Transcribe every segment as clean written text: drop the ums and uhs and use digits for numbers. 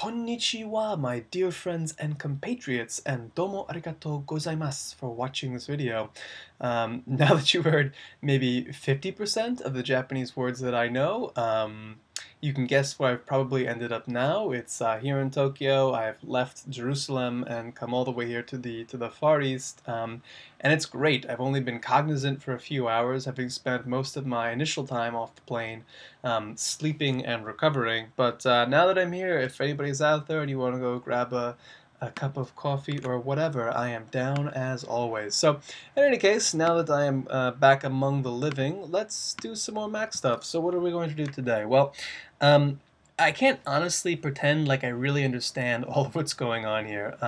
Konnichiwa, my dear friends and compatriots, and domo arigatou gozaimasu for watching this video. Now that you've heard maybe 50% of the Japanese words that I know, you can guess where I've probably ended up now. It's here in Tokyo. I've left Jerusalem and come all the way here to the Far East, and it's great. I've only been cognizant for a few hours, having spent most of my initial time off the plane sleeping and recovering. But now that I'm here, if anybody's out there and you want to go grab a cup of coffee or whatever, I am down as always. So, in any case, now that I am back among the living, let's do some more Mac stuff. So what are we going to do today? Well, I can't honestly pretend like I really understand all of what's going on here.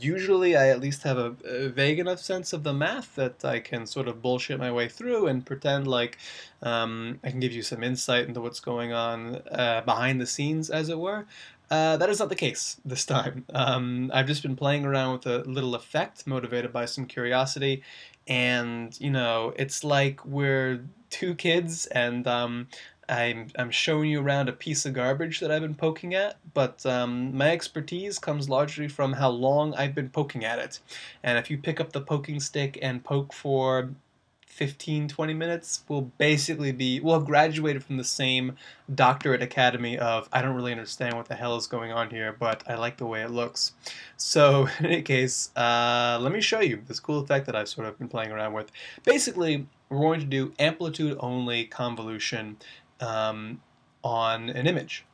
Usually I at least have a vague enough sense of the math that I can sort of bullshit my way through and pretend like I can give you some insight into what's going on behind the scenes, as it were. That is not the case this time. I've just been playing around with a little effect motivated by some curiosity, and you know, it's like we're two kids and I'm showing you around a piece of garbage that I've been poking at, but my expertise comes largely from how long I've been poking at it. And if you pick up the poking stick and poke for 15-20 minutes, we'll have graduated from the same doctorate academy of I don't really understand what the hell is going on here, but I like the way it looks. So in any case, let me show you this cool effect that I've sort of been playing around with. Basically, we're going to do amplitude only convolution on an image.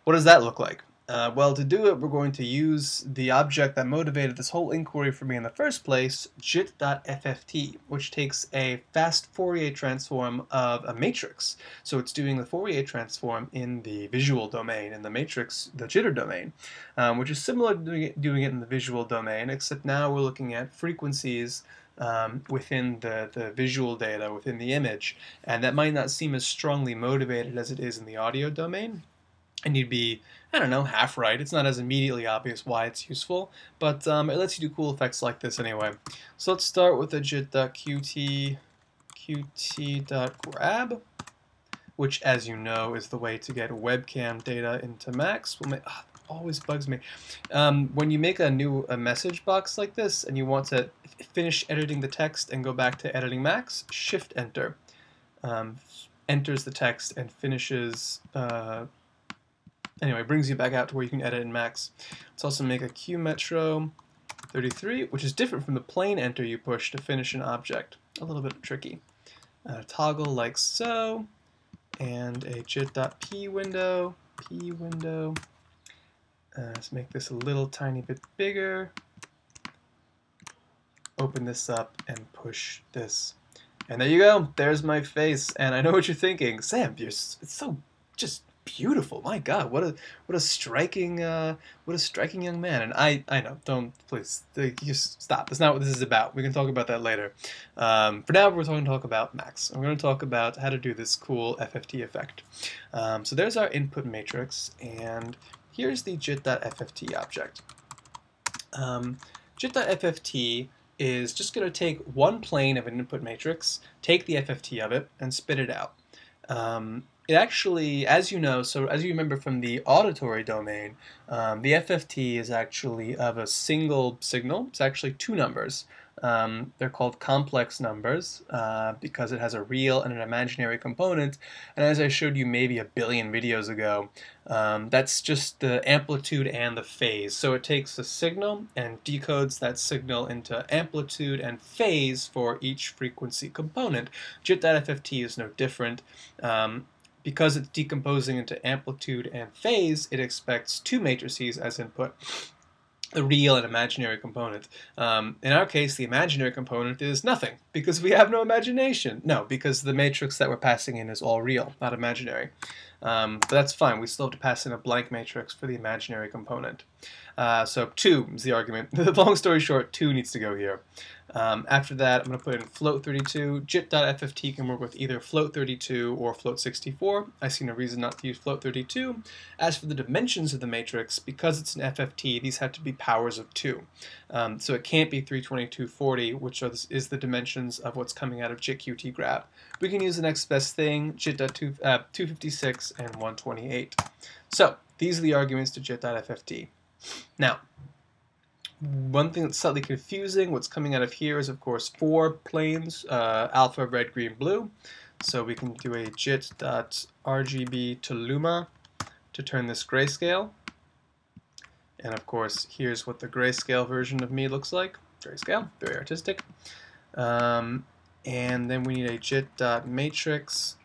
What does that look like? Well, to do it, we're going to use the object that motivated this whole inquiry for me in the first place, jit.fft, which takes a fast Fourier transform of a matrix. So it's doing the Fourier transform in the visual domain, in the matrix, the jitter domain, which is similar to doing it in the visual domain, except now we're looking at frequencies within the visual data, within the image, and that might not seem as strongly motivated as it is in the audio domain. And you'd be, I don't know, half right. It's not as immediately obvious why it's useful, but it lets you do cool effects like this anyway. So let's start with the jit.qt.grab, which, as you know, is the way to get webcam data into Macs. Always bugs me. When you make a message box like this and you want to finish editing the text and go back to editing Macs, Shift Enter enters the text and finishes. Anyway, brings you back out to where you can edit in Macs. Let's also make a QMetro 33, which is different from the plain enter you push to finish an object. A little bit tricky. Toggle like so, and a jit.p window, let's make this a little tiny bit bigger. Open this up and push this. And there you go. There's my face. And I know what you're thinking. Sam, it's so just beautiful. My God, what a striking young man. And I know. Don't, please, just stop. That's not what this is about. We can talk about that later. For now, we're going to talk about Macs. I'm going to talk about how to do this cool FFT effect. So there's our input matrix, and here's the jit.fft object. Jit.fft is just going to take one plane of an input matrix, take the FFT of it, and spit it out. It actually, as you know, so as you remember from the auditory domain, the FFT is actually of a single signal. It's actually two numbers. They're called complex numbers because it has a real and an imaginary component. And as I showed you maybe a billion videos ago, that's just the amplitude and the phase. So it takes a signal and decodes that signal into amplitude and phase for each frequency component. JIT.FFT is no different. Because it's decomposing into amplitude and phase, it expects two matrices as input, the real and imaginary component. In our case, the imaginary component is nothing, because we have no imagination. No, because the matrix that we're passing in is all real, not imaginary. But that's fine. We still have to pass in a blank matrix for the imaginary component. So 2 is the argument. The long story short, 2 needs to go here. After that, I'm going to put in float32. Jit.fft can work with either float32 or float64. I see no reason not to use float32. As for the dimensions of the matrix, because it's an FFT, these have to be powers of 2. So it can't be 32240, which is the dimensions of what's coming out of jit.qt grab. We can use the next best thing, jit.256 and 128. So These are the arguments to JIT.FFT. Now, one thing that's slightly confusing, what's coming out of here is, of course, 4 planes, alpha, red, green, blue. So we can do a JIT.RGB to luma to turn this grayscale. And of course, here's what the grayscale version of me looks like. Grayscale, very artistic. And then we need a JIT.matrix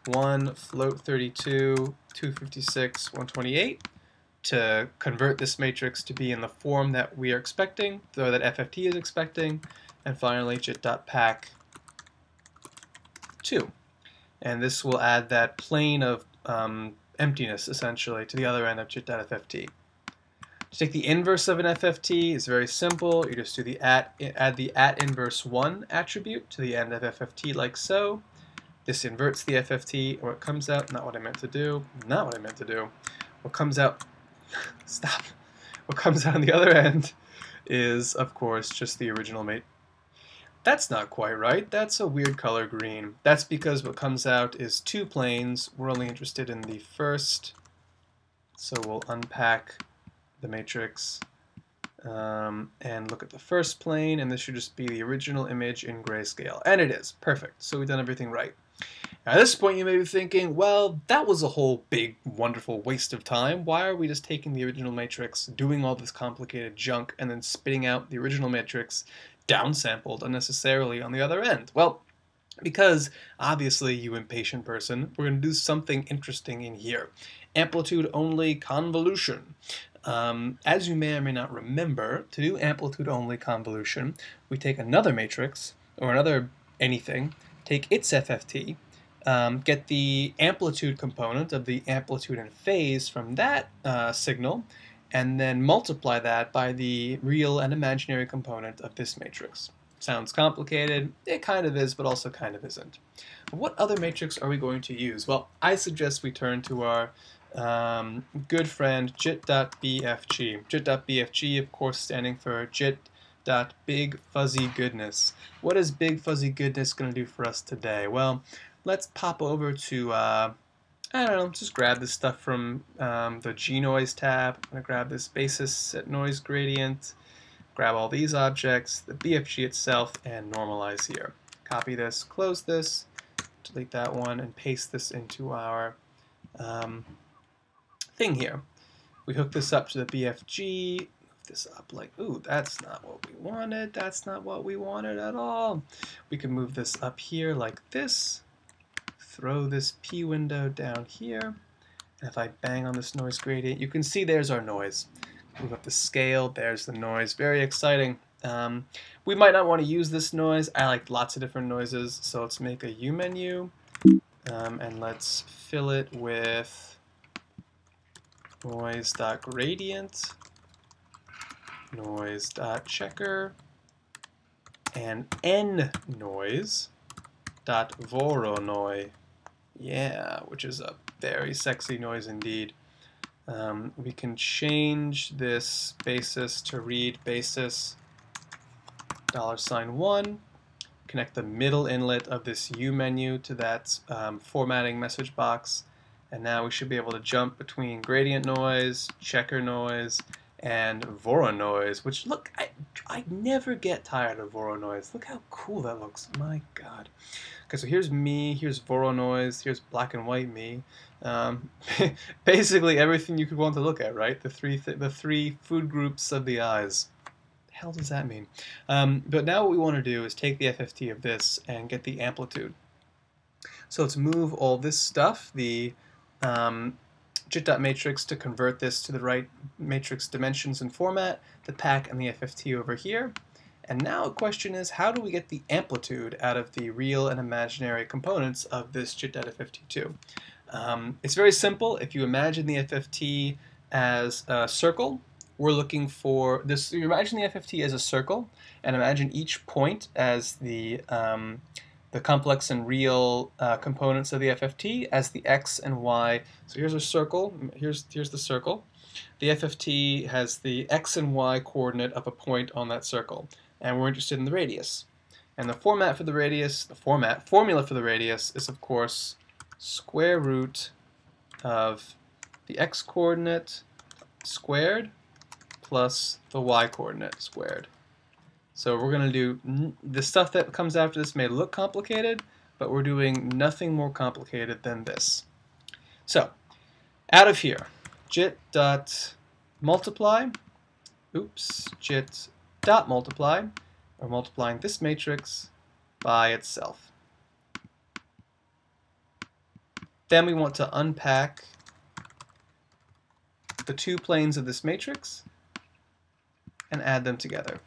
1 float 32 256 128 to convert this matrix to be in the form that we are expecting, or that FFT is expecting, and finally JIT.pack 2. And this will add that plane of emptiness, essentially, to the other end of JIT.FFT. To take the inverse of an FFT is very simple. You just do the add the @inverse 1 attribute to the end of FFT like so. This inverts the FFT, or it comes out, not what I meant to do, not what I meant to do. What comes out, stop. What comes out on the other end is, of course, just the original mate. That's not quite right. That's a weird color green. That's because what comes out is 2 planes. We're only interested in the first. So we'll unpack the matrix and look at the first plane, and this should just be the original image in grayscale. And it is. Perfect. So we've done everything right. Now, at this point you may be thinking, well, that was a whole big, wonderful waste of time. Why are we just taking the original matrix, doing all this complicated junk, and then spitting out the original matrix downsampled unnecessarily on the other end? Well, because, obviously, you impatient person, we're going to do something interesting in here. Amplitude-only convolution. As you may or may not remember, to do amplitude-only convolution, we take another matrix, or another anything, take its FFT, get the amplitude component of the amplitude and phase from that signal, and then multiply that by the real and imaginary component of this matrix. Sounds complicated. It kind of is, but also kind of isn't. What other matrix are we going to use? Well, I suggest we turn to our good friend JIT.BFG. JIT.BFG, of course, standing for JIT.BigFuzzyGoodness. What is Big Fuzzy Goodness going to do for us today? Well, let's pop over to, I don't know, just grab this stuff from the G-Noise tab. I'm going to grab this basis set noise gradient, grab all these objects, the BFG itself, and normalize here. Copy this, close this, delete that one, and paste this into our thing here. We hook this up to the BFG, move this up like, ooh, that's not what we wanted, that's not what we wanted at all. We can move this up here like this, throw this P window down here, and if I bang on this noise gradient, you can see there's our noise. Move up the scale, there's the noise, very exciting. We might not want to use this noise. I like lots of different noises, so let's make a U menu, and let's fill it with noise.gradient, noise.checker, and nnoise.voronoi. Yeah, which is a very sexy noise indeed. We can change this basis to read basis $1, connect the middle inlet of this U menu to that formatting message box, and now we should be able to jump between gradient noise, checker noise, and Voronoi, which, look, I never get tired of Voronoi. Look how cool that looks. My God. Okay, so here's me, here's Voronoi, here's black and white me. Basically everything you could want to look at, right? The three food groups of the eyes. The hell does that mean? But now what we want to do is take the FFT of this and get the amplitude. So let's move all this stuff, the JIT.matrix, to convert this to the right matrix dimensions and format, the pack and the FFT over here. And now the question is, how do we get the amplitude out of the real and imaginary components of this JIT.FFT2? It's very simple. If you imagine the FFT as a circle, we're looking for this. You imagine the FFT as a circle, and imagine each point as the complex and real components of the FFT as the x and y. So here's a circle. Here's the circle. The FFT has the x and y coordinate of a point on that circle, and we're interested in the radius. And the format for the radius, formula for the radius is, of course, square root of the x-coordinate squared plus the y-coordinate squared. So we're going to do, the stuff that comes after this may look complicated, but we're doing nothing more complicated than this. So, out of here, jit dot multiply, jit dot multiply, or multiplying this matrix by itself. Then we want to unpack the two planes of this matrix and add them together.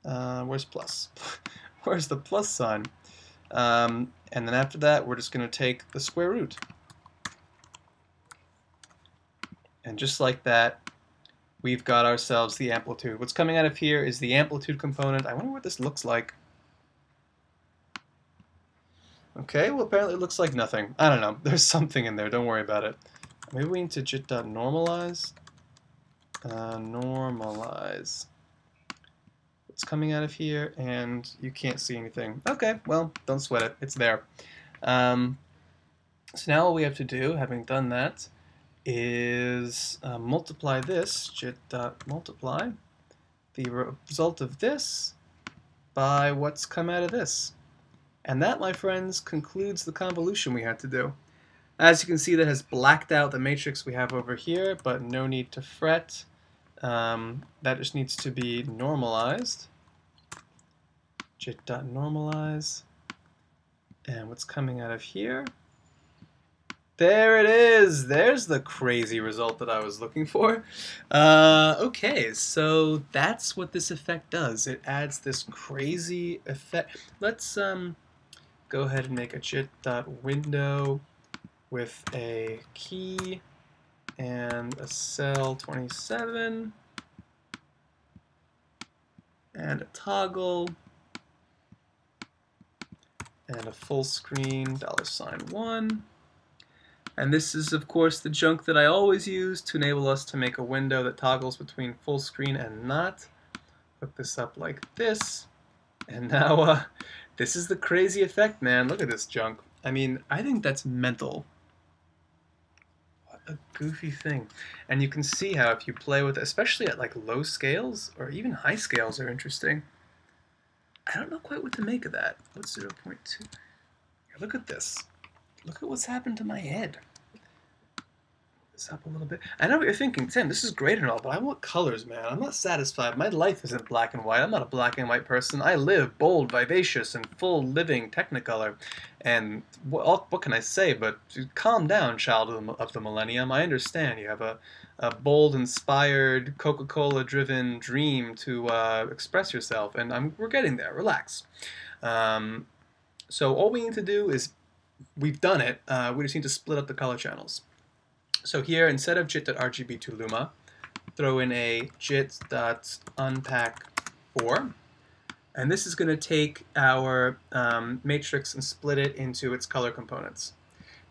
Where's plus? Where's the plus sign? And then after that, we're just going to take the square root. And just like that, we've got ourselves the amplitude. What's coming out of here is the amplitude component. I wonder what this looks like. Okay, well apparently it looks like nothing. I don't know. There's something in there. Don't worry about it. Maybe we need to jit.normalize. Normalize. What's coming out of here, and you can't see anything. Okay, well, don't sweat it. It's there. So now all we have to do, having done that, is multiply this, jit.multiply, the result of this by what's come out of this. And that, my friends, concludes the convolution we had to do. As you can see, that has blacked out the matrix we have over here, but no need to fret. That just needs to be normalized. Jit.normalize. And what's coming out of here? There it is! There's the crazy result that I was looking for. Okay, so that's what this effect does. It adds this crazy effect. Let's go ahead and make a jit.window with a key and a cell 27 and a toggle and a full screen $1. And this is, of course, the junk that I always use to enable us to make a window that toggles between full screen and not. Hook this up like this. And now, this is the crazy effect, man. Look at this junk. I mean, I think that's mental. What a goofy thing. And you can see how if you play with it, especially at like low scales, or even high scales are interesting. I don't know quite what to make of that. What's 0.2? Look at this. Look at what's happened to my head. This up a little bit. I know what you're thinking, Tim, this is great and all, but I want colors, man. I'm not satisfied. My life isn't black and white. I'm not a black and white person. I live bold, vivacious, and full living Technicolor. And what can I say but calm down, child of the millennium. I understand you have a bold, inspired, Coca-Cola-driven dream to express yourself, and we're getting there. Relax. So all we need to do is, we've done it. We just need to split up the color channels. So here, instead of jit.rgb2luma, throw in a jit.unpack4. And this is going to take our matrix and split it into its color components.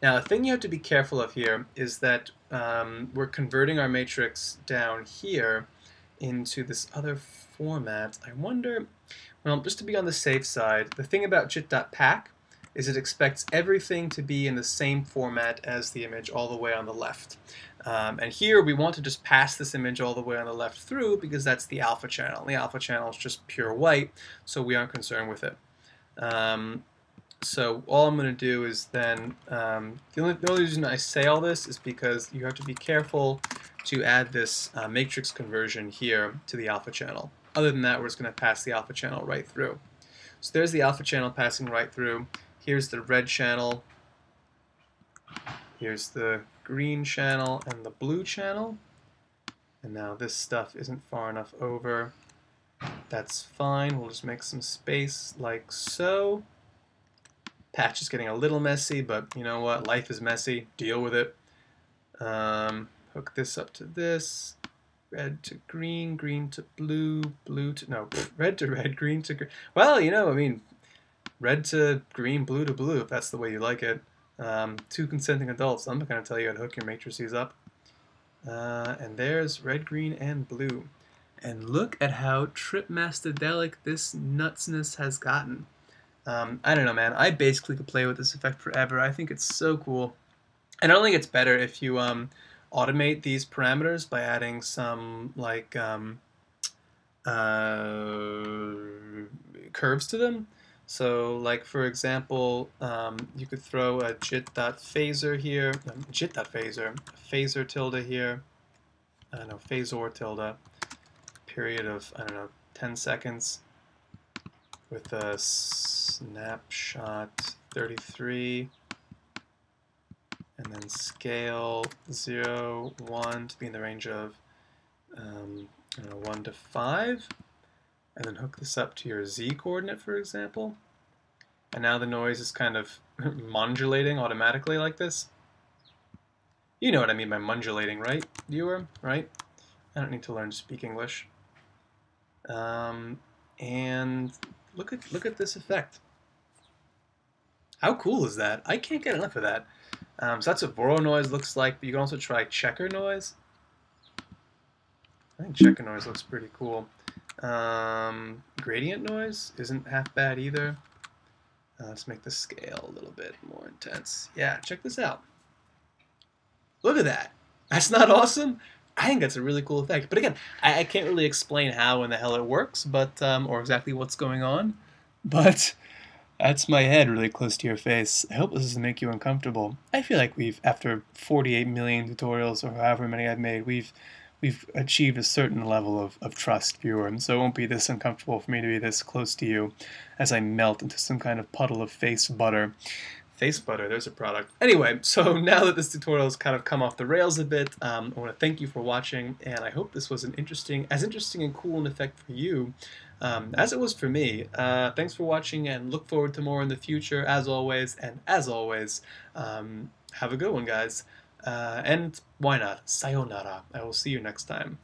Now, the thing you have to be careful of here is that we're converting our matrix down here into this other format. I wonder, well, just to be on the safe side, the thing about jit.pack is it expects everything to be in the same format as the image all the way on the left. And here we want to just pass this image all the way on the left through because that's the alpha channel. The alpha channel is just pure white, so we aren't concerned with it. So all I'm going to do is then, the only reason I say all this is because you have to be careful to add this matrix conversion here to the alpha channel. Other than that, we're just going to pass the alpha channel right through. So there's the alpha channel passing right through. Here's the red channel, here's the green channel and the blue channel, and now this stuff isn't far enough over. That's fine, we'll just make some space like so. Patch is getting a little messy, but you know what, life is messy, deal with it. Hook this up to this, red to green, green to blue, blue to, no, red to red, green to green. Well, you know, I mean, red to green, blue to blue, if that's the way you like it. Two consenting adults. I'm not going to tell you how to hook your matrices up. And there's red, green, and blue. And look at how trip-mastodelic this nutsness has gotten. I don't know, man. I basically could play with this effect forever. I think it's so cool. And it only gets better if you automate these parameters by adding some like curves to them. So, like for example, you could throw a jit.phasor here, jit.phasor, phasor tilde here, I don't know, phasor tilde, period of, I don't know, 10 seconds with a snapshot 33, and then scale 0, 1 to be in the range of I don't know, 1 to 5, and then hook this up to your z coordinate, for example. And now the noise is kind of modulating automatically like this. You know what I mean by modulating, right, viewer? Right? I don't need to learn to speak English. And look at this effect. How cool is that? I can't get enough of that. So that's what Voro noise looks like, but you can also try checker noise. I think checker noise looks pretty cool. Gradient noise isn't half bad either. Let's make the scale a little bit more intense. Yeah, check this out. Look at that. That's not awesome? I think that's a really cool effect. But again, I can't really explain how in the hell it works, but or exactly what's going on. But that's my head really close to your face. I hope this doesn't make you uncomfortable. I feel like after 48 million tutorials or however many I've made, we've achieved a certain level of trust, viewer, and so it won't be this uncomfortable for me to be this close to you as I melt into some kind of puddle of face butter. Face butter, there's a product. Anyway, so now that this tutorial has kind of come off the rails a bit, I want to thank you for watching, and I hope this was as interesting and cool an effect for you as it was for me. Thanks for watching, and look forward to more in the future, as always, and as always, have a good one, guys. And why not? Sayonara. I will see you next time.